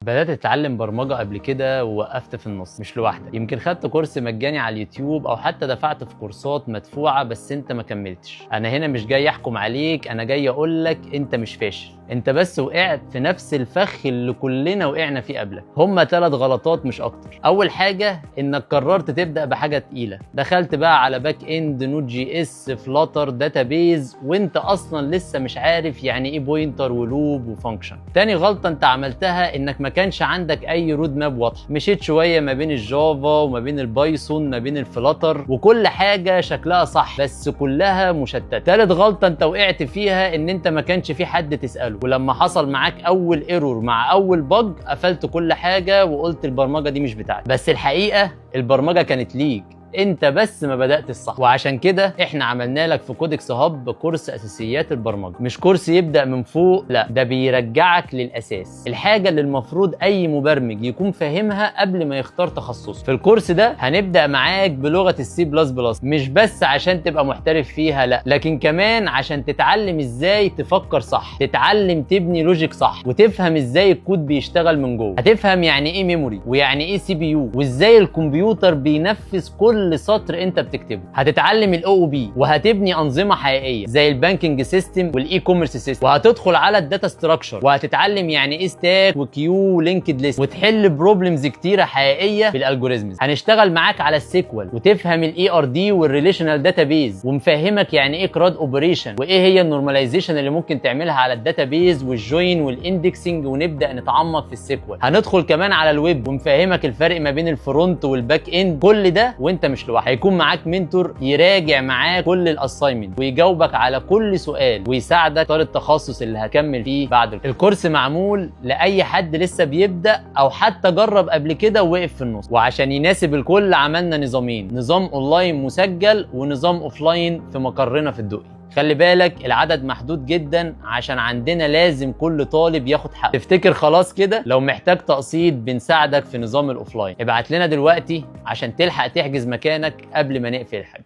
بدأت أتعلم برمجة قبل كده ووقفت في النص، مش لوحدك. يمكن خدت كورس مجاني على اليوتيوب أو حتى دفعت في كورسات مدفوعة بس أنت ما كملتش. أنا هنا مش جاي أحكم عليك، أنا جاي أقولك أنت مش فاشل، أنت بس وقعت في نفس الفخ اللي كلنا وقعنا فيه قبلك. هما 3 غلطات مش أكتر. أول حاجة إنك قررت تبدأ بحاجة تقيلة، دخلت بقى على باك إند، نود جي إس، فلاتر، داتابيز، وأنت أصلا لسه مش عارف يعني إيه بوينتر ولوب وفانكشن. تاني غلطة أنت عملتها إنك ما كانش عندك اي رود ماب واضحه، مشيت شويه ما بين الجافا وما بين البايثون ما بين الفلاتر، وكل حاجه شكلها صح بس كلها مشتته. تالت غلطه انت وقعت فيها ان انت ما كانش في حد تساله، ولما حصل معاك اول ايرور مع اول بج قفلت كل حاجه وقلت البرمجه دي مش بتاعتي. بس الحقيقه البرمجه كانت ليك انت بس ما بدأت الصح. وعشان كده احنا عملنا لك في كودكس هاب كورس اساسيات البرمجه، مش كورس يبدأ من فوق، لا ده بيرجعك للاساس، الحاجه اللي المفروض اي مبرمج يكون فاهمها قبل ما يختار تخصصه. في الكورس ده هنبدأ معاك بلغه السي بلس بلس، مش بس عشان تبقى محترف فيها، لا لكن كمان عشان تتعلم ازاي تفكر صح، تتعلم تبني لوجيك صح، وتفهم ازاي الكود بيشتغل من جوه. هتفهم يعني ايه ميموري، ويعني ايه سي بي يو، وازاي الكمبيوتر بينفذ كل سطر انت بتكتبه. هتتعلم الاو او بي، وهتبني انظمه حقيقيه زي البانكينج سيستم والاي كوميرس سيستم، وهتدخل على الداتا ستراكشر، وهتتعلم يعني ايه ستاك وكيو ولينكد ليست، وتحل بروبلمز كتيره حقيقيه بالالجوريزمز. هنشتغل معاك على السيكوال، وتفهم الاي ار دي والريليشنال داتابيز، ومفهمك يعني ايه كراد اوبريشن، وايه هي النورماليزيشن اللي ممكن تعملها على الداتابيز والجوين والاندكسنج، ونبدا نتعمق في السيكوال. هندخل كمان على الويب ومفهمك الفرق ما بين الفرونت والباك اند. كل ده وانت مش لوحدك، هيكون معاك منتور يراجع معاك كل الاساينمنت ويجاوبك على كل سؤال ويساعدك تختار التخصص اللي هكمل فيه بعد الكورس. معمول لاي حد لسه بيبدا او حتى جرب قبل كده ووقف في النص، وعشان يناسب الكل عملنا نظامين، نظام اونلاين مسجل ونظام اوفلاين في مقرنا في الدقي. خلي بالك العدد محدود جدا عشان عندنا لازم كل طالب ياخد حقه. تفتكر خلاص كده؟ لو محتاج تقسيط بنساعدك في نظام الاوفلاين، ابعت لنا دلوقتي عشان تلحق تحجز مكانك قبل ما نقفل الحجز.